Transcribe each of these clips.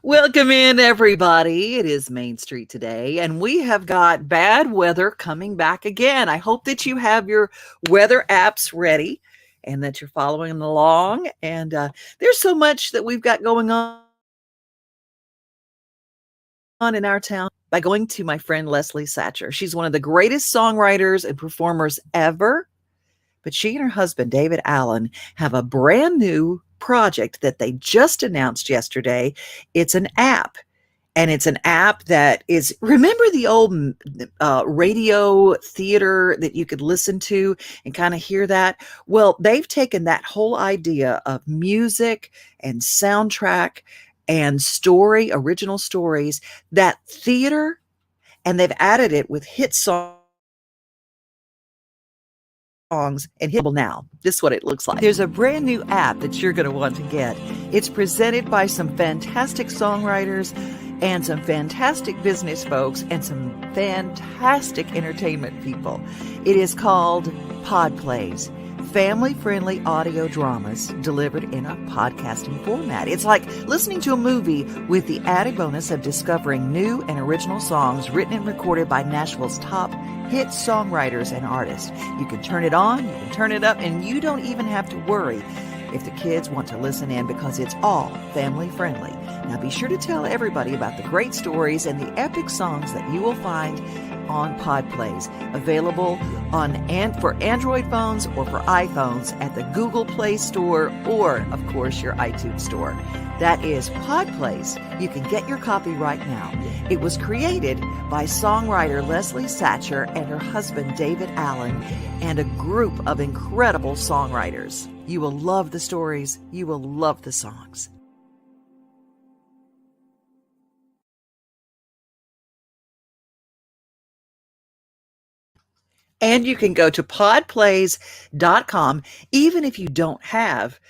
Welcome in, everybody. It is Main Street today, and we have got bad weather coming back again. I hope that you have your weather apps ready and that you're following along. And there's so much that we've got going on in our town by going to my friend Leslie Satcher. She's one of the greatest songwriters and performers ever. But she and her husband, David Allen, have a brand new project that they just announced yesterday. It's an app. And it's an app that is, remember the old radio theater that you could listen to and kind of hear that? Well, they've taken that whole idea of music and soundtrack and story, original stories, that theater, and they've added it with hit songs and hittable now. This is what it looks like. There's a brand new app that you're going to want to get. It's presented by some fantastic songwriters and some fantastic business folks and some fantastic entertainment people. It is called PodPlays. Family-friendly audio dramas delivered in a podcasting format. It's like listening to a movie with the added bonus of discovering new and original songs written and recorded by Nashville's top hit songwriters and artists. You can turn it on, you can turn it up, and you don't even have to worry if the kids want to listen in because it's all family-friendly. Now be sure to tell everybody about the great stories and the epic songs that you will find on PodPlays, available for Android phones or for iPhones at the Google Play Store or, of course, your iTunes Store. That is PodPlays. You can get your copy right now. It was created by songwriter Leslie Satcher and her husband David Allen and a group of incredible songwriters. You will love the stories. You will love the songs. And you can go to podplays.com, even if you don't have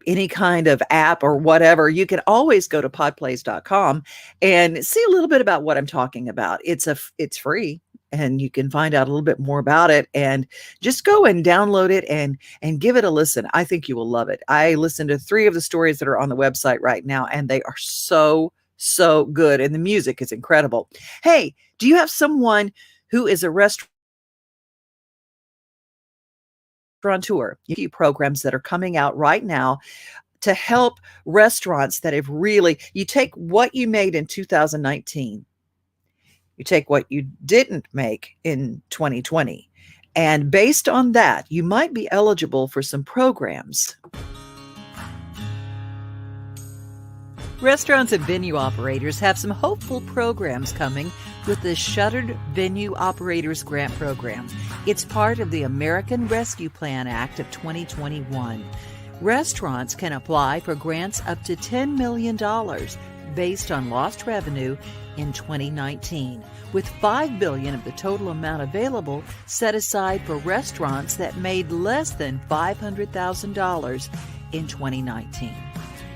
any kind of app or whatever. You can always go to podplays.com and see a little bit about what I'm talking about. It's free, and you can find out a little bit more about it, and just go and download it and give it a listen. I think you will love it. I listened to 3 of the stories that are on the website right now, and they are so good, and the music is incredible. Hey, do you have someone who is a restaurateur? A few programs that are coming out right now to help restaurants that have really, you take what you made in 2019, you take what you didn't make in 2020, and based on that, you might be eligible for some programs. Restaurants and venue operators have some hopeful programs coming with the Shuttered Venue Operators Grant Program. It's part of the American Rescue Plan Act of 2021. Restaurants can apply for grants up to $10 million based on lost revenue in 2019, with $5 billion of the total amount available set aside for restaurants that made less than $500,000 in 2019.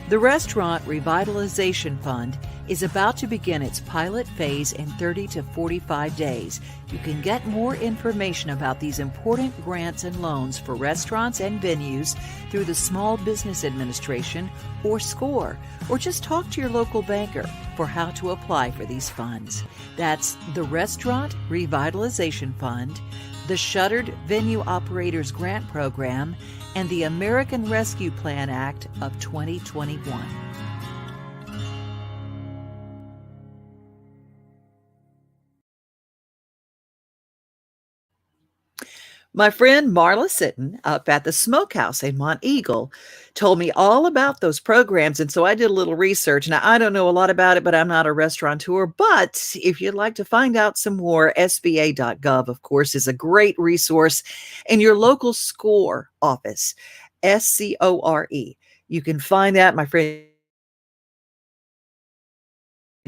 The Restaurant Revitalization Fund is about to begin its pilot phase in 30 to 45 days. You can get more information about these important grants and loans for restaurants and venues through the Small Business Administration or SCORE, or just talk to your local banker for how to apply for these funds. That's the Restaurant Revitalization Fund, the Shuttered Venue Operators Grant Program, and the American Rescue Plan Act of 2021. My friend Marla Sitton up at the Smokehouse in Mont Eagle told me all about those programs, and so I did a little research. Now, I don't know a lot about it, but I'm not a restaurateur. But if you'd like to find out some more, SBA.gov, of course, is a great resource. In your local SCORE office, SCORE, you can find that. My friend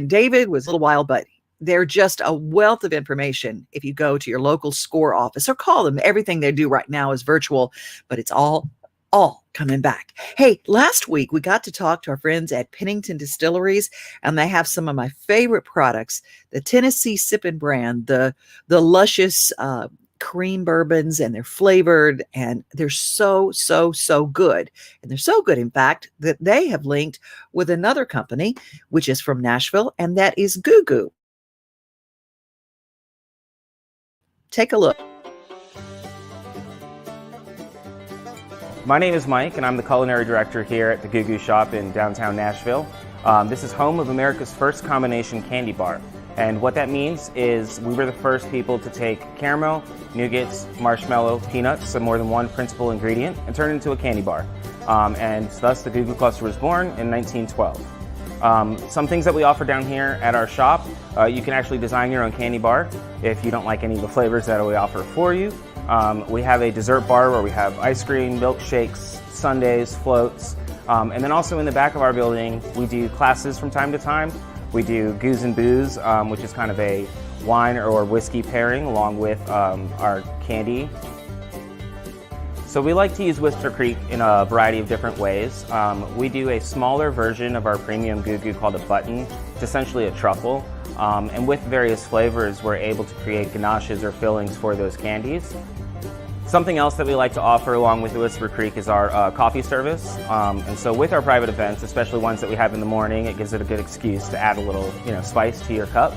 David was a little while, but they're just a wealth of information if you go to your local SCORE office or call them. Everything they do right now is virtual, but it's all coming back. Hey, last week we got to talk to our friends at Pennington Distilleries, and they have some of my favorite products, the Tennessee Sippin' brand, the luscious cream bourbons, and they're flavored, and they're so, so, so good. And they're so good, in fact, that they have linked with another company, which is from Nashville, and that is GooGoo. Take a look. My name is Mike, and I'm the culinary director here at the GooGoo shop in downtown Nashville. This is home of America's first combination candy bar. And what that means is we were the first people to take caramel, nougats, marshmallow, peanuts, and more than one principal ingredient, and turn it into a candy bar. And thus the GooGoo Cluster was born in 1912. Some things that we offer down here at our shop, you can actually design your own candy bar if you don't like any of the flavors that we offer for you. We have a dessert bar where we have ice cream, milkshakes, sundaes, floats. And then also in the back of our building, we do classes from time to time. We do Goos and Booze, which is kind of a wine or whiskey pairing along with our candy. So we like to use Whisker Creek in a variety of different ways. We do a smaller version of our premium GooGoo called a button. It's essentially a truffle. And with various flavors, we're able to create ganaches or fillings for those candies. Something else that we like to offer along with the Whisker Creek is our coffee service. And so with our private events, especially ones that we have in the morning, it gives it a good excuse to add a little, spice to your cup.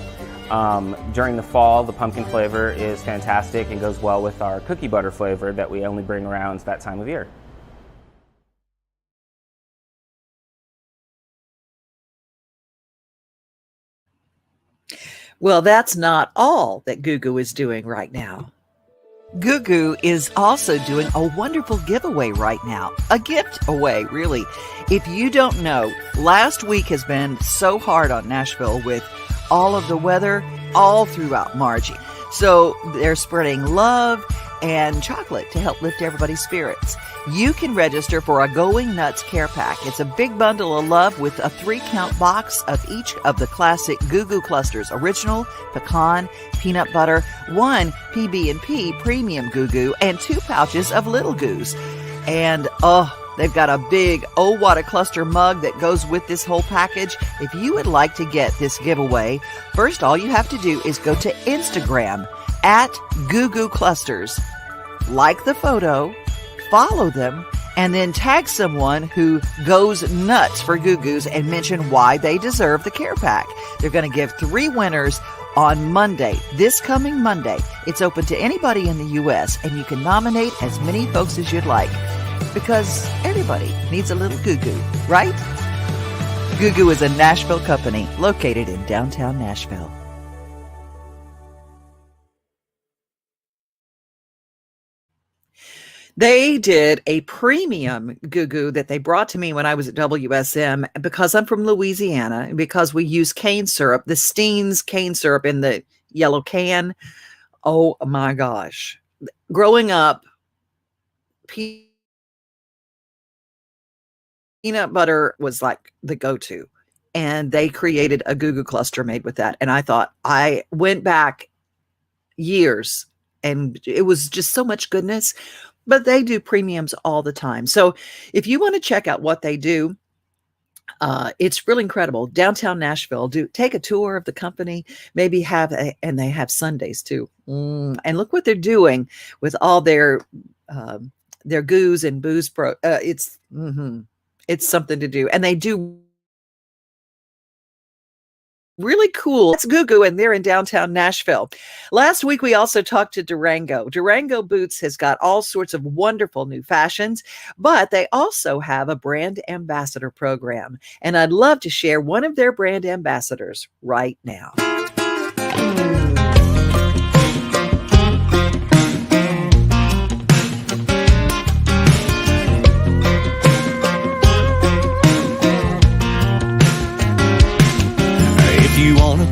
During the fall, the pumpkin flavor is fantastic and goes well with our cookie butter flavor that we only bring around that time of year. Well, that's not all that GooGoo is doing right now. GooGoo is also doing a wonderful giveaway right now. A gift away, really. If you don't know, last week has been so hard on Nashville with all of the weather all throughout March. So they're spreading love and chocolate to help lift everybody's spirits. You can register for a Going Nuts care pack. It's a big bundle of love with a 3-count box of each of the classic GooGoo clusters: original, pecan, peanut butter, 1 PB&P premium GooGoo, and 2 pouches of Little Goos. And they've got a big what a cluster mug that goes with this whole package. If you would like to get this giveaway, first all you have to do is go to Instagram at GooGoo Clusters, like the photo, follow them, and then tag someone who goes nuts for GooGoos and mention why they deserve the care pack. They're going to give 3 winners on Monday, this coming Monday. It's open to anybody in the U.S., and you can nominate as many folks as you'd like, because everybody needs a little GooGoo, right? GooGoo is a Nashville company located in downtown Nashville. They did a premium GooGoo that they brought to me when I was at WSM, because I'm from Louisiana, because we use cane syrup, the Steen's cane syrup in the yellow can. Oh my gosh. Growing up, peanut butter was like the go-to, and they created a GooGoo cluster made with that. And I went back years, and it was just so much goodness. But they do premiums all the time. So if you want to check out what they do, it's really incredible. Downtown Nashville, take a tour of the company, maybe and they have Sundays too. And look what they're doing with all their Goos and Booze it's something to do. And they do really cool. That's GooGoo, and they're in downtown Nashville. Last week, we also talked to Durango. Durango Boots has got all sorts of wonderful new fashions, but they also have a brand ambassador program. And I'd love to share one of their brand ambassadors right now.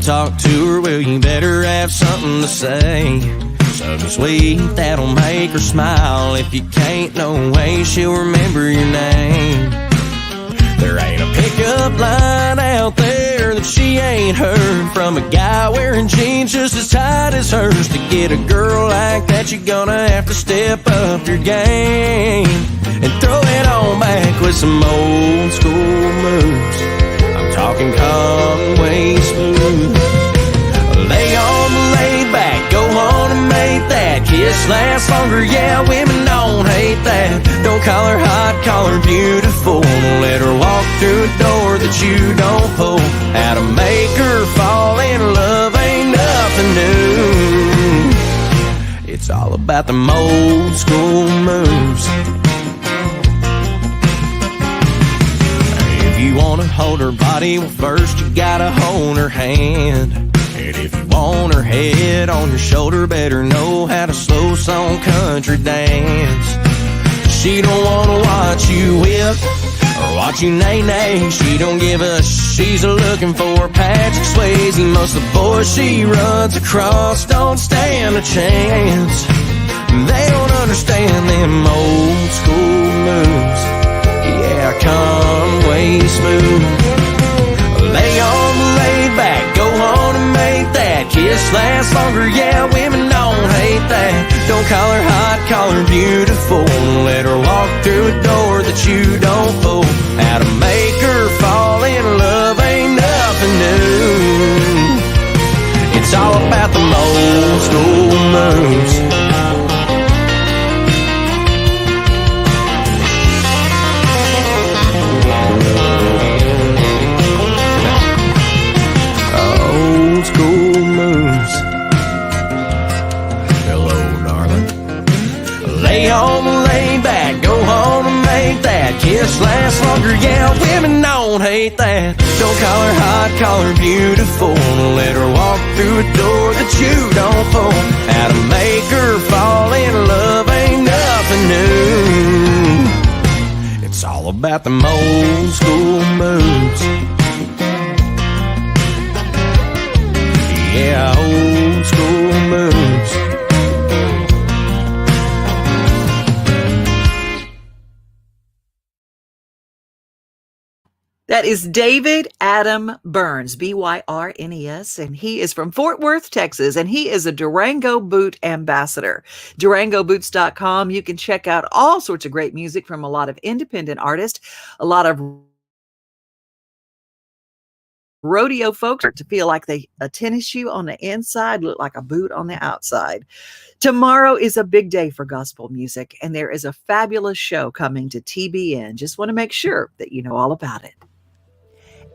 Talk to her, well, you better have something to say. Something sweet that'll make her smile. If you can't, no way she'll remember your name. There ain't a pickup line out there that she ain't heard from a guy wearing jeans just as tight as hers. To get a girl like that, you're gonna have to step up your game and throw it on back with some old school moves. Talking Conway smooth. Lay on the laid back, go on and make that kiss kiss lasts longer, yeah, women don't hate that. Don't call her hot, call her beautiful. Don't let her walk through a door that you don't pull. How to make her fall in love ain't nothing new. It's all about them old school moves. If you wanna hold her body, well, first you gotta hold her hand. And if you want her head on your shoulder, better know how to slow song country dance. She don't wanna watch you whip or watch you nay-nay. She don't give a she's looking for Patrick Swayze. Most of the boys she runs across don't stand a chance. They don't understand them old school moves. Yeah, Conway smooth. Lay on, lay back, go on and make that kiss last longer. Yeah, women don't hate that. Don't call her hot, call her beautiful. Let her walk through a door that you don't pull. How to make her fall in love ain't nothing new. It's all about the old school moves. Old school moves. Hello, darling. Lay on, lay back, go on and make that kiss last longer. Yeah, women don't hate that. Don't call her hot, call her beautiful. Let her walk through a door that you don't pull. How to make her fall in love ain't nothing new. It's all about them old school moves. Yeah, old school moves. That is David Adam Burns, Byrnes, and he is from Fort Worth, Texas, and he is a Durango Boot ambassador. DurangoBoots.com. You can check out all sorts of great music from a lot of independent artists, a lot of rodeo folks to feel like a tennis shoe on the inside look like a boot on the outside. Tomorrow is a big day for gospel music, and there is a fabulous show coming to TBN. Just want to make sure that you know all about it.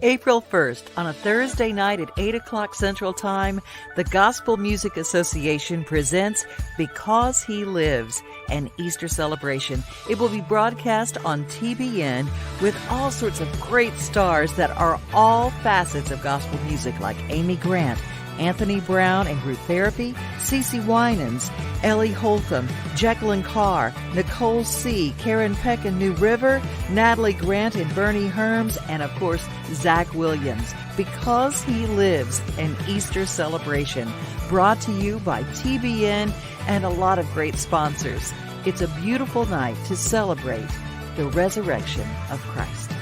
April 1st, on a Thursday night at 8 o'clock Central Time, the Gospel Music Association presents Because He Lives, an Easter celebration. It will be broadcast on TBN with all sorts of great stars that are all facets of gospel music, like Amy Grant, Anthony Brown and Group Therapy, CeCe Winans, Ellie Holcomb, Jacqueline Carr, Nicole C., Karen Peck and New River, Natalie Grant and Bernie Herms, and of course, Zach Williams. Because He Lives, an Easter celebration, brought to you by TBN and a lot of great sponsors. It's a beautiful night to celebrate the resurrection of Christ.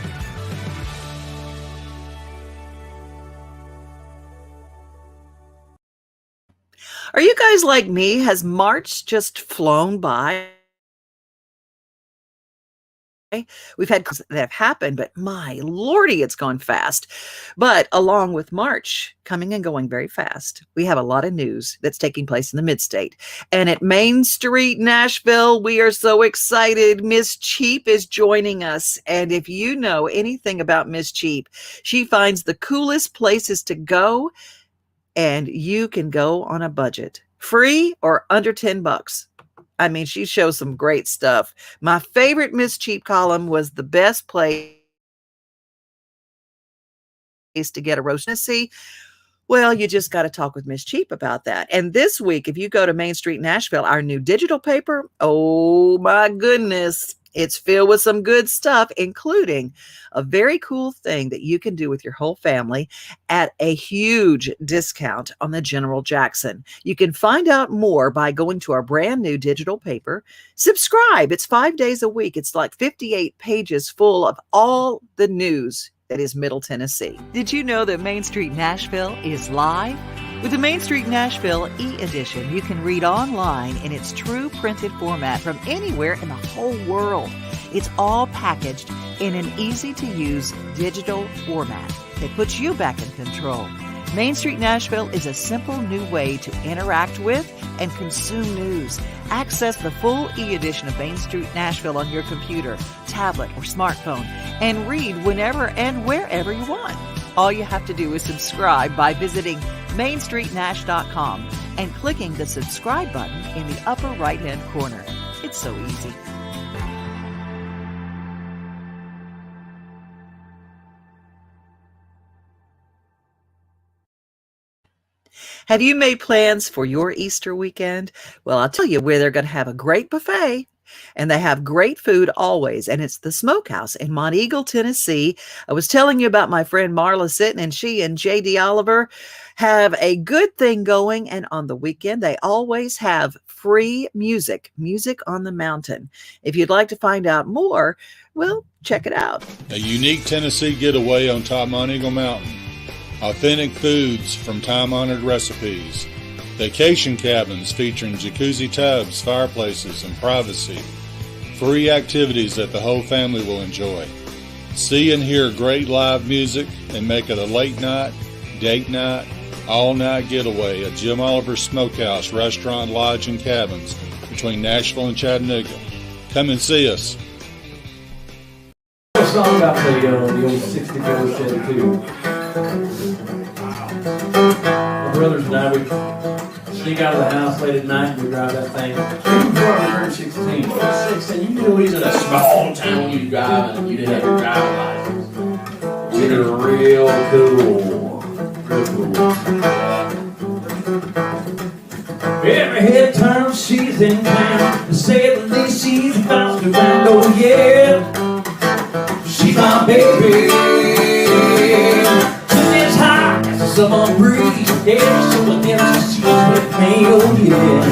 Are you guys like me? Has March just flown by? We've had that have happened, but my lordy, it's gone fast. But along with March coming and going very fast, we have a lot of news that's taking place in the Mid-State. And at Main Street Nashville, we are so excited. Miss Cheap is joining us. And if you know anything about Miss Cheap, she finds the coolest places to go, and you can go on a budget. Free or under $10. I mean, she shows some great stuff. My favorite Miss Cheap column was the best place to get a roast. See, well, you just got to talk with Miss Cheap about that. And this week, if you go to Main Street Nashville, our new digital paper, oh my goodness, it's filled with some good stuff, including a very cool thing that you can do with your whole family at a huge discount on the General Jackson. You can find out more by going to our brand new digital paper. Subscribe. It's 5 days a week. It's like 58 pages full of all the news that is Middle Tennessee. Did you know that Main Street Nashville is live? With the Main Street Nashville e-edition, you can read online in its true printed format from anywhere in the whole world. It's all packaged in an easy-to-use digital format that puts you back in control. Main Street Nashville is a simple new way to interact with and consume news. Access the full e-edition of Main Street Nashville on your computer, tablet, or smartphone, and read whenever and wherever you want. All you have to do is subscribe by visiting mainstreetnash.com and clicking the subscribe button in the upper right-hand corner. It's so easy. Have you made plans for your Easter weekend? Well, I'll tell you where they're going to have a great buffet. And they have great food always. And it's the Smokehouse in Monteagle, Tennessee. I was telling you about my friend Marla Sitton, and she and J.D. Oliver have a good thing going. And on the weekend, they always have free music on the mountain. If you'd like to find out more, well, check it out. A unique Tennessee getaway on top Monteagle Mountain. Authentic foods from time-honored recipes. Vacation cabins featuring jacuzzi tubs, fireplaces, and privacy. Free activities that the whole family will enjoy. See and hear great live music and make it a late night, date night, all-night getaway at Jim Oliver Smokehouse Restaurant, Lodge, and Cabins between Nashville and Chattanooga. Come and see us. A song about the old 64 Chevy too. My brothers and I would sneak out of the house late at night and we drive that thing. Even before I turned 16. 16, you knew he's in a small town you drive and you didn't have your driving license. It was real cool. Real cool. Every head turn she's in town. To say at least she's about to Durango, yeah. She's my baby. Summer breeze, yeah, so again, she's with me, oh yeah.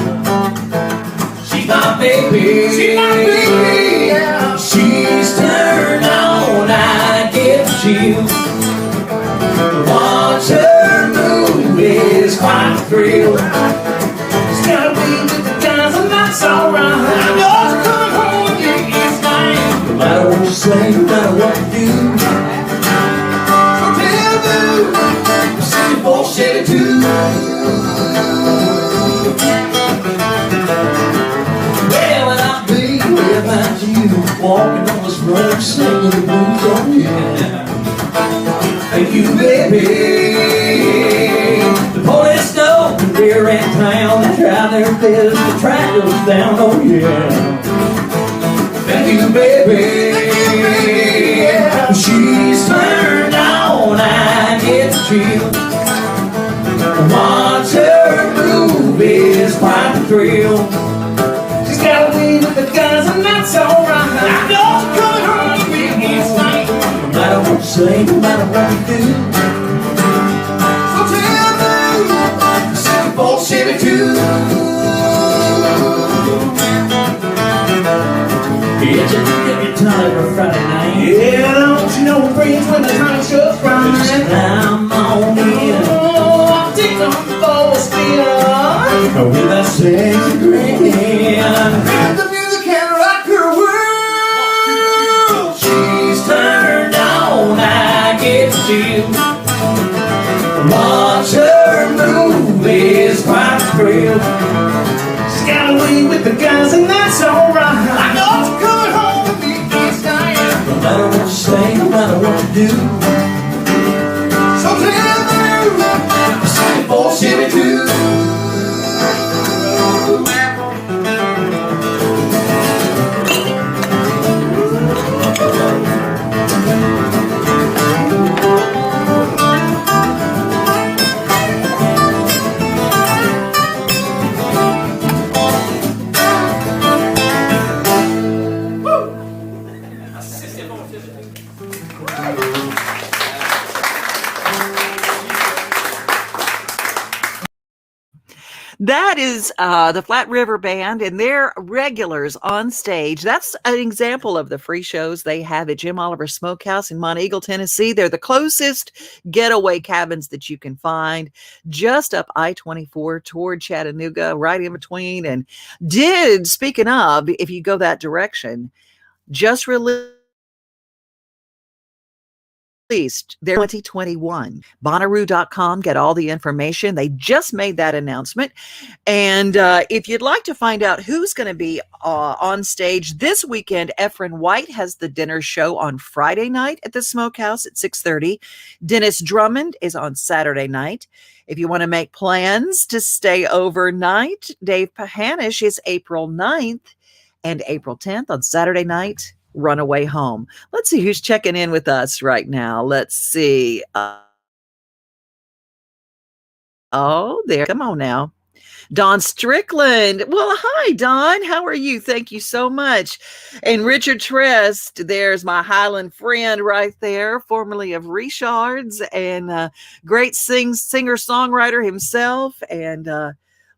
She's my baby, yeah. She's turned on, I get you. Watch her move is quite a thrill. She's gotta be with the guys and that's alright. I know she's coming home with you each night. No matter what you say, no matter what you do. Bullshit too. Well, and I'll be without you, walking on this road, singing the blues, oh yeah. Thank you, baby. The police know we're in town, they try their best, the track goes down, oh yeah. Thank you, baby. She's turned on, I get the chill. Watch her move is quite a thrill. She's got to be with the guys and that's alright. I know she's coming home with me each night. No matter what you say, no matter what you do. So tell me, sing bullshit too. Yeah, just get me tired for Friday night. Yeah, don't you know we're friends when the time shows right. I'm on in. With that sexy grin, the music can rock her world. She's turned on, I get the chill. Watch her move is quite a thrill. She's got away with the guys and that's alright. I know she's coming home with me each night. No matter what you say, no matter what you do. So tell me, say bullshit too. That is the Flat River Band, and they're regulars on stage. That's an example of the free shows they have at Jim Oliver Smokehouse in Monteagle, Tennessee. They're the closest getaway cabins that you can find, just up I-24 toward Chattanooga, right in between. And speaking of, if you go that direction, just released their 2021. Bonnaroo.com, get all the information. They just made that announcement. And if you'd like to find out who's going to be on stage this weekend, Efren White has the dinner show on Friday night at the Smokehouse at 6:30. Dennis Drummond is on Saturday night. If you want to make plans to stay overnight, Dave Pahanish is April 9th and April 10th on Saturday night. Runaway Home. Let's see who's checking in with us right now. Let's see. Oh, there. Come on now. Don Strickland. Well, hi, Don. How are you? Thank you so much. And Richard Trest, there's my Highland friend right there, formerly of Richards, and great singer-songwriter himself, and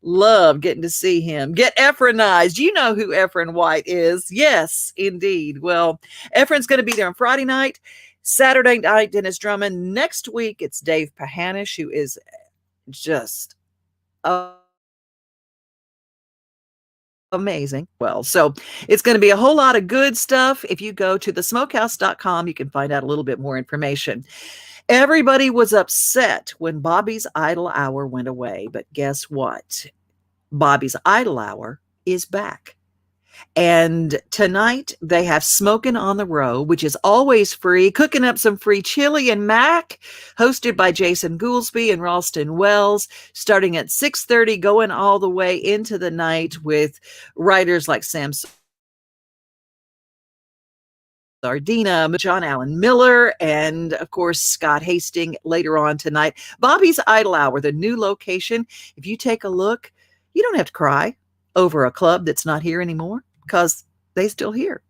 love getting to see him. Get Efrenized. You know who Efren White is. Yes, indeed. Well, Efren's going to be there on Friday night. Saturday night, Dennis Drummond. Next week, it's Dave Pahanish, who is just amazing. Well, so it's going to be a whole lot of good stuff. If you go to thesmokehouse.com, you can find out a little bit more information. Everybody was upset when Bobby's Idle Hour went away, but guess what? Bobby's Idle Hour is back. And tonight they have Smokin' on the Row, which is always free, cooking up some free chili and mac, hosted by Jason Goolsby and Ralston Wells, starting at 6:30, going all the way into the night with writers like Sam Sardina, John Allen Miller, and of course, Scott Hastings later on tonight. Bobby's Idle Hour, the new location. If you take a look, you don't have to cry over a club that's not here anymore, because they still here.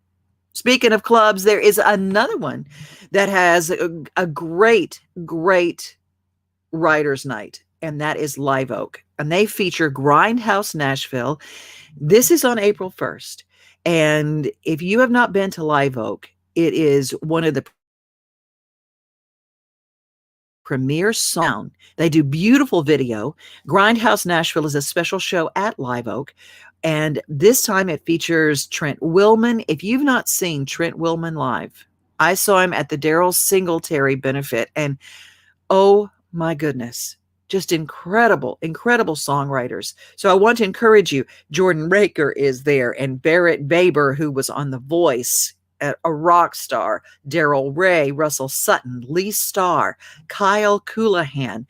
Speaking of clubs, there is another one that has a great, great writers' night, and that is Live Oak. And they feature Grindhouse Nashville. This is on April 1st. And if you have not been to Live Oak, it is one of the premier sound. They do beautiful video. Grindhouse Nashville is a special show at Live Oak. And this time it features Trent Willman. If you've not seen Trent Willman live, I saw him at the Daryl Singletary benefit. And oh my goodness, just incredible, incredible songwriters. So I want to encourage you. Jordan Raker is there, and Barrett Baber, who was on The Voice, a rock star, Daryl Ray, Russell Sutton, Lee Starr, Kyle Coulahan,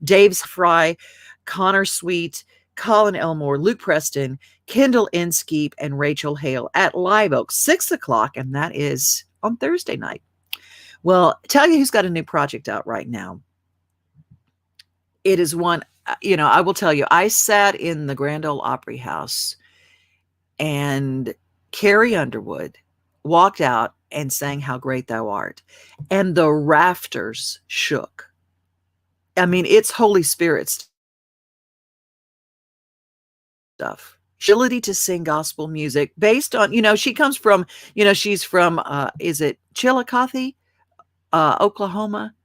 Dave Fry, Connor Sweet, Colin Elmore, Luke Preston, Kendall Inskeep, and Rachel Hale at Live Oak, 6:00, and that is on Thursday night. Well, tell you who's got a new project out right now. It is one, I will tell you, I sat in the Grand Ole Opry House, and Carrie Underwood walked out and sang How Great Thou Art, and the rafters shook. I mean, it's Holy Spirit stuff. Ability to sing gospel music based on, she comes from, she's from, is it Chillicothe, Oklahoma?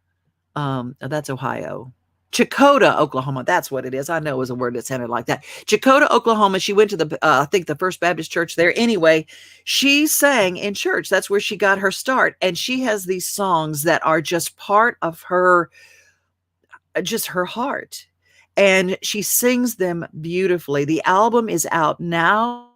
That's Ohio. Chakota, Oklahoma. That's what it is. I know it was a word that sounded like that. Chakota, Oklahoma. She went to I think the First Baptist Church there. Anyway, she sang in church. That's where she got her start. And she has these songs that are just part of her, just her heart. And she sings them beautifully. The album is out now.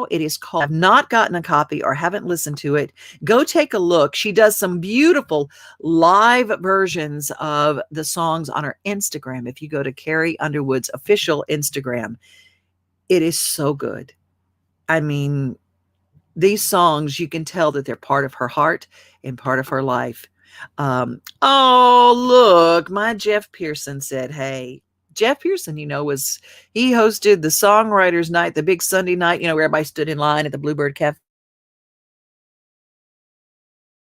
It is called, I've not gotten a copy or haven't listened to it. Go take a look. She does some beautiful live versions of the songs on her Instagram. If you go to Carrie Underwood's official Instagram, it is so good. I mean, these songs, you can tell that they're part of her heart and part of her life. Oh, look, my Jeff Pearson said, hey. Jeff Pearson, he hosted the Songwriters Night, the big Sunday night, where everybody stood in line at the Bluebird Cafe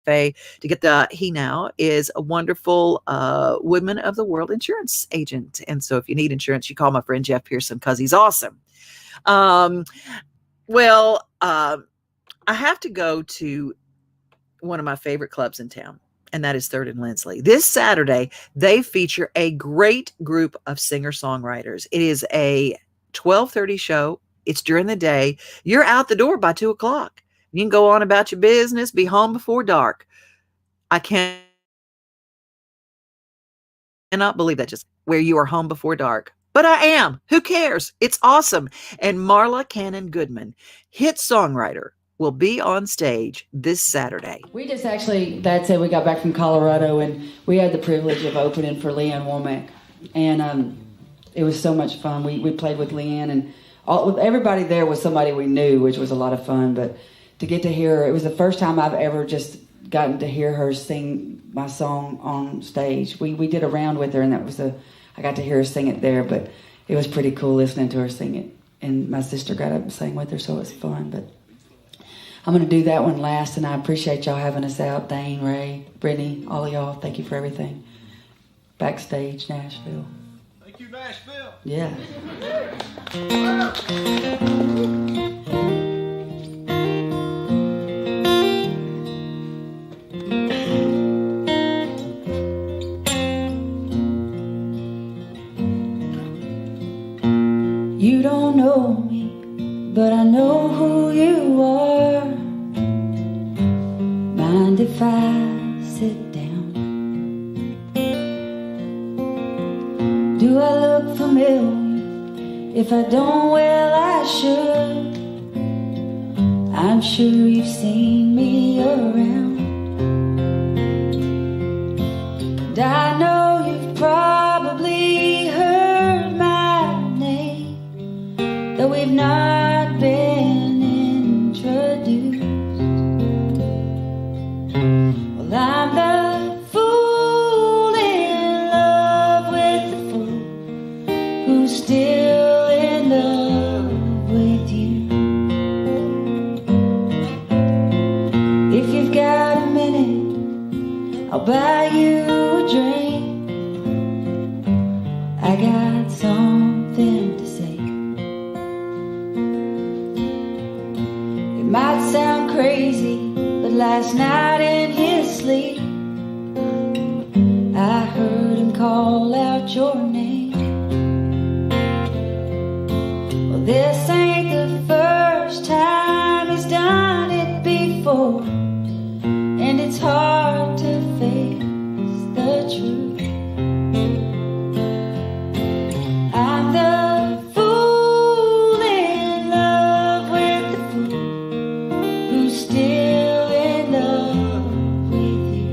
to get he now is a wonderful Woodman of the World insurance agent. And so if you need insurance, you call my friend Jeff Pearson because he's awesome. I have to go to one of my favorite clubs in town, and that is Third and Lindsley. This Saturday, they feature a great group of singer-songwriters. It is a 12:30 show It's during the day. You're out the door by 2 o'clock. You can go on about your business, be home before dark. I cannot believe that, just where you are home before dark. But I am. Who cares? It's awesome. And Marla Cannon Goodman, hit songwriter, will be on stage this Saturday. We just actually, Dad said we got back from Colorado and we had the privilege of opening for Leanne Womack. And it was so much fun. We played with Leanne, and everybody there was somebody we knew, which was a lot of fun. But to get to hear her, it was the first time I've ever just gotten to hear her sing my song on stage. We did a round with her, and I got to hear her sing it there, but it was pretty cool listening to her sing it. And my sister got up and sang with her, so it was fun. But I'm going to do that one last, and I appreciate y'all having us out. Dane, Ray, Brittany, all of y'all. Thank you for everything. Backstage Nashville. Thank you, Nashville. Yeah. You don't know me, but I know who you are. Mind if I sit down? Do I look familiar? If I don't, well, I should. I'm sure you've seen me around. And I know you've probably heard my name, though we've not been introduced. Well, I'm the fool in love with the fool who's still in love with you. If you've got a minute, I'll buy you a drink. I got something to say. It might sound crazy, but last night in his sleep, I heard him call out your name. Well, this ain't the first time he's done it before, and it's hard to face the truth. I'm the fool in love with the fool who's still in love with you.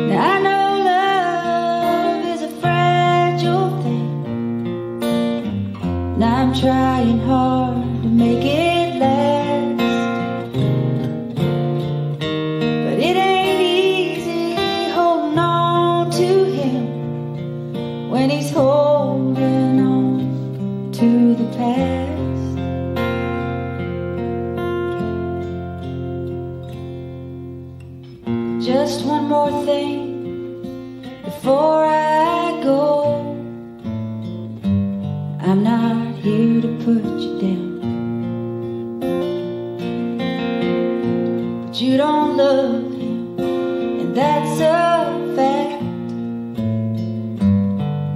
Now I know love is a fragile thing, and I'm trying hard to make it last. But it ain't easy holding on to him when he's holding on to the past. Just one more thing before I go. I'm not here to put you down, but you don't love him, and that's a fact.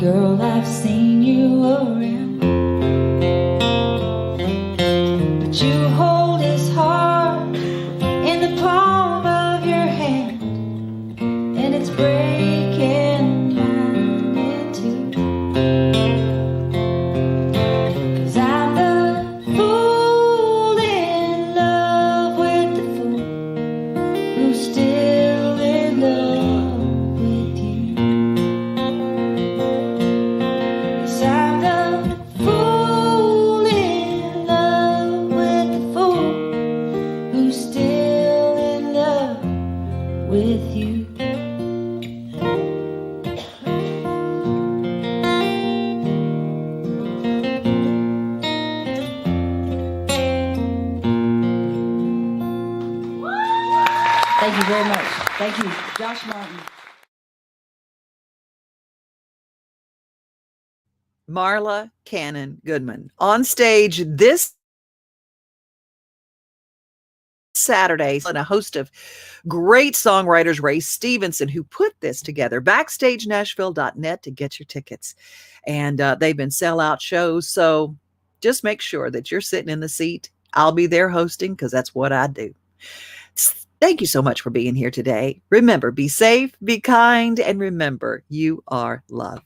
Girl, I've seen you around, but you hold his heart in the palm of your hand, and it's breaking mine in two. 'Cause I'm the fool in love with the fool who's still in love with you. Yes, I'm the fool in love with the fool who's still in love with you. Thank you very much. Thank you, Josh Martin. Marla Cannon Goodman on stage this Saturday, and a host of great songwriters, Ray Stevenson, who put this together. BackstageNashville.net to get your tickets. And they've been sellout shows, so just make sure that you're sitting in the seat. I'll be there hosting because that's what I do. Thank you so much for being here today. Remember, be safe, be kind, and remember, you are loved.